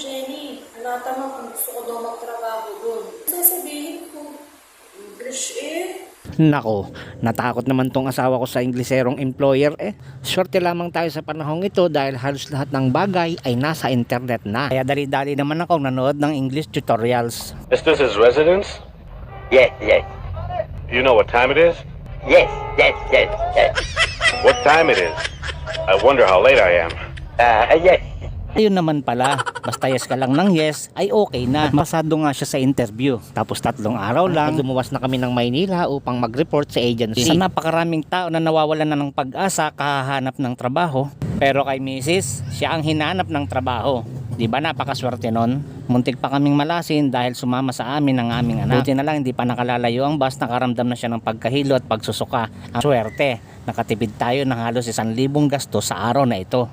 Jenny. Natanong kung gusto ko daw magtrabaho doon. Sasabihin ko, English Nako, natakot naman tong asawa ko sa Ingleserong employer Swerte lamang tayo sa panahong ito dahil halos lahat ng bagay ay nasa internet na. Kaya dali-dali naman ako nanood ng English tutorials. Is this his residence? Yes, yes. You know what time it is? Yes, yes, yes, yes. What time it is? I wonder how late I am. Yes. Ayun naman pala, basta yes ka lang ng yes ay okay na. Masado nga siya sa interview. Tapos 3 araw lang, lumuwas na kami ng Maynila upang mag-report sa agency. Sa napakaraming tao na nawawalan na ng pag-asa kahahanap ng trabaho. Pero kay Mrs., siya ang hinanap ng trabaho. Di ba napakaswerte nun? Muntik pa kaming malasin dahil sumama sa amin ang aming anak. Buti na lang hindi pa nakalalayo ang bus, nakaramdam na siya ng pagkahilo at pagsusuka. Ang swerte, nakatipid tayo ng halos 1,000 gastos sa araw na ito.